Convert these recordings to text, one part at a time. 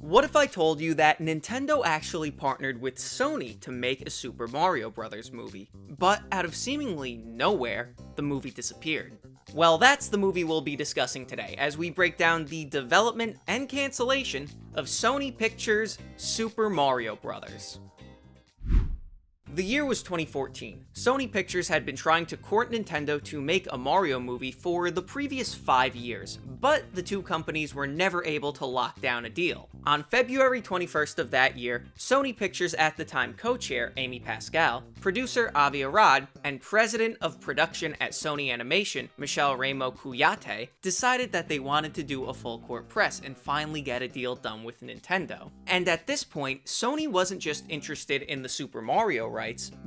What if I told you that Nintendo actually partnered with Sony to make a Super Mario Bros. Movie, but out of seemingly nowhere, the movie disappeared? Well, that's the movie we'll be discussing today as we break down the development and cancellation of Sony Pictures' Super Mario Bros. The year was 2014. Sony Pictures had been trying to court Nintendo to make a Mario movie for the previous 5 years, but the two companies were never able to lock down a deal. On February 21st of that year, Sony Pictures at the time co-chair Amy Pascal, producer Avi Arad, and president of production at Sony Animation, Michel Ramo-Kuyate, decided that they wanted to do a full court press and finally get a deal done with Nintendo. And at this point, Sony wasn't just interested in the Super Mario rights,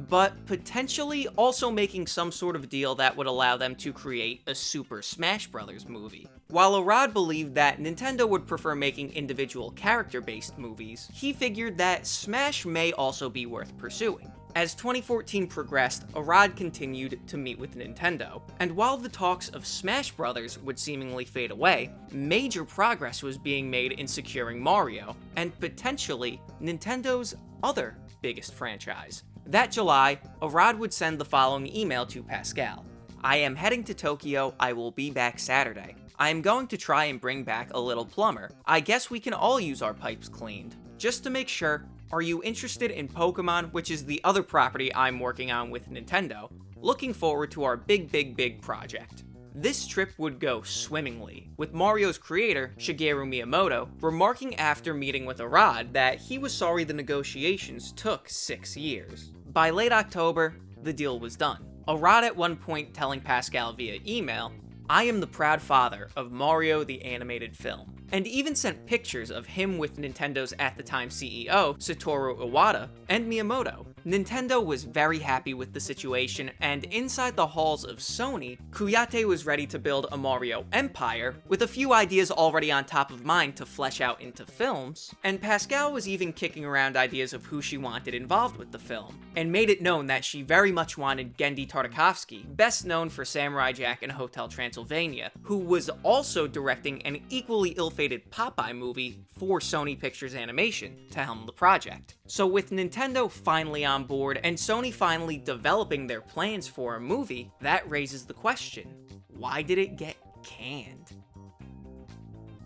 but potentially also making some sort of deal that would allow them to create a Super Smash Bros. Movie. While Arad believed that Nintendo would prefer making individual character-based movies, he figured that Smash may also be worth pursuing. As 2014 progressed, Arad continued to meet with Nintendo, and while the talks of Smash Bros. Would seemingly fade away, major progress was being made in securing Mario, and potentially Nintendo's other biggest franchise. That July, Arad would send the following email to Pascal. "I am heading to Tokyo, I will be back Saturday. I am going to try and bring back a little plumber. I guess we can all use our pipes cleaned. Just to make sure, are you interested in Pokemon, which is the other property I'm working on with Nintendo? Looking forward to our big project." This trip would go swimmingly, with Mario's creator, Shigeru Miyamoto, remarking after meeting with Arad that he was sorry the negotiations took 6 years. By late October, the deal was done. Arad at one point telling Pascal via email, "I am the proud father of Mario the animated film," and even sent pictures of him with Nintendo's at the time CEO, Satoru Iwata, and Miyamoto. Nintendo was very happy with the situation, and inside the halls of Sony, Kuyate was ready to build a Mario empire, with a few ideas already on top of mind to flesh out into films, and Pascal was even kicking around ideas of who she wanted involved with the film, and made it known that she very much wanted Genndy Tartakovsky, best known for Samurai Jack and Hotel Transylvania, who was also directing an equally ill-fated Popeye movie for Sony Pictures Animation, to helm the project. So with Nintendo finally on board and Sony finally developing their plans for a movie, that raises the question, why did it get canned?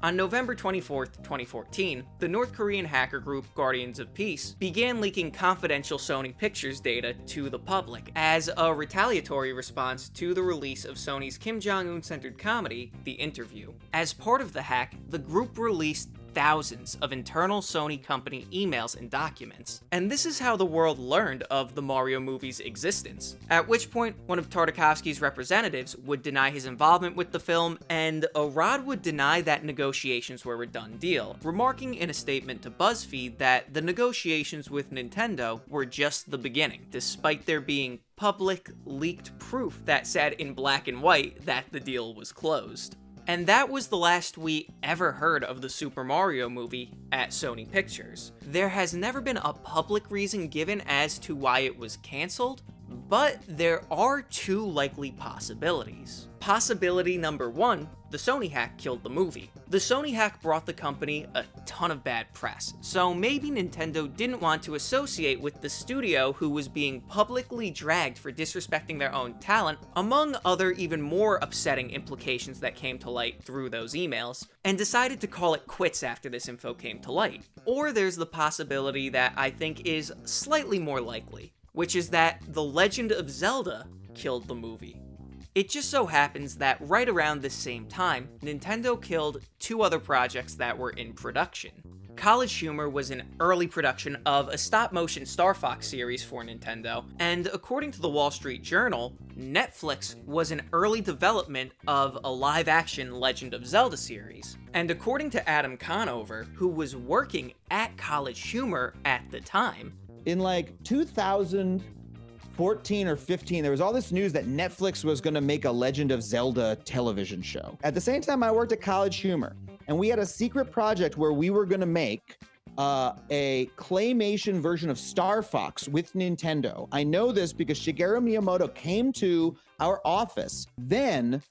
On November 24th, 2014, the North Korean hacker group Guardians of Peace began leaking confidential Sony Pictures data to the public as a retaliatory response to the release of Sony's Kim Jong-un-centered comedy, The Interview. As part of the hack, the group released thousands of internal Sony company emails and documents, and this is how the world learned of the Mario movie's existence, at which point one of Tartakovsky's representatives would deny his involvement with the film, and Arad would deny that negotiations were a done deal, remarking in a statement to BuzzFeed that the negotiations with Nintendo were just the beginning, despite there being public, leaked proof that said in black and white that the deal was closed. And that was the last we ever heard of the Super Mario movie at Sony Pictures. There has never been a public reason given as to why it was canceled, but there are two likely possibilities. Possibility number one, the Sony hack killed the movie. The Sony hack brought the company a ton of bad press, so maybe Nintendo didn't want to associate with the studio who was being publicly dragged for disrespecting their own talent, among other even more upsetting implications that came to light through those emails, and decided to call it quits after this info came to light. Or there's the possibility that I think is slightly more likely, which is that The Legend of Zelda killed the movie. It just so happens that right around this same time, Nintendo killed two other projects that were in production. College Humor was an early production of a stop-motion Star Fox series for Nintendo, and according to the Wall Street Journal, Netflix was an early development of a live-action Legend of Zelda series. And according to Adam Conover, who was working at College Humor at the time, in like 2014 or 15, there was all this news that Netflix was going to make a Legend of Zelda television show. At the same time, I worked at College Humor, and we had a secret project where we were going to make a claymation version of Star Fox with Nintendo. I know this because Shigeru Miyamoto came to our office. Then,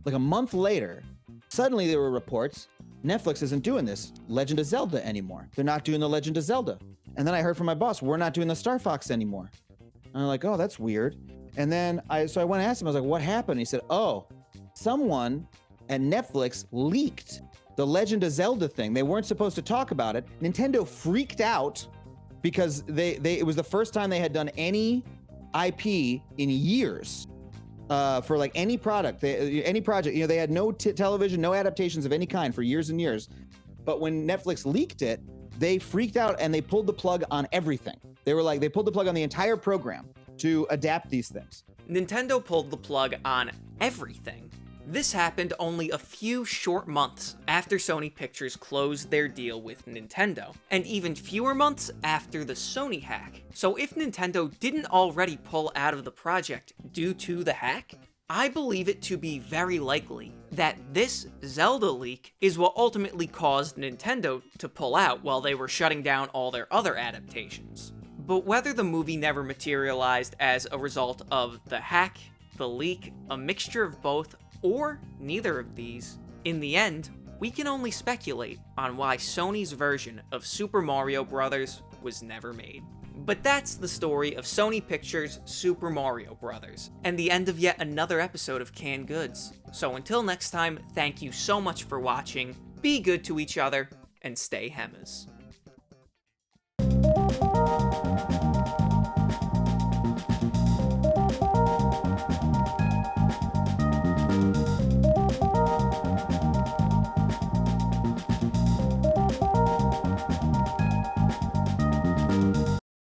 like a month later, suddenly there were reports Netflix isn't doing this Legend of Zelda anymore. They're not doing the Legend of Zelda. And then I heard from my boss, we're not doing the Star Fox anymore. And I'm like, oh, that's weird. And then I went and asked him, I was like, what happened? He said, oh, someone at Netflix leaked the Legend of Zelda thing. They weren't supposed to talk about it. Nintendo freaked out because it was the first time they had done any IP in years for like any product, any project. They had no television, no adaptations of any kind for years and years. But when Netflix leaked it, they freaked out and they pulled the plug on everything. They pulled the plug on the entire program to adapt these things. Nintendo pulled the plug on everything. This happened only a few short months after Sony Pictures closed their deal with Nintendo, and even fewer months after the Sony hack. So if Nintendo didn't already pull out of the project due to the hack, I believe it to be very likely that this Zelda leak is what ultimately caused Nintendo to pull out while they were shutting down all their other adaptations. But whether the movie never materialized as a result of the hack, the leak, a mixture of both, or neither of these, in the end, we can only speculate on why Sony's version of Super Mario Bros. Was never made. But that's the story of Sony Pictures' Super Mario Bros., and the end of yet another episode of Canned Goods. So until next time, thank you so much for watching, be good to each other, and stay Hemmas.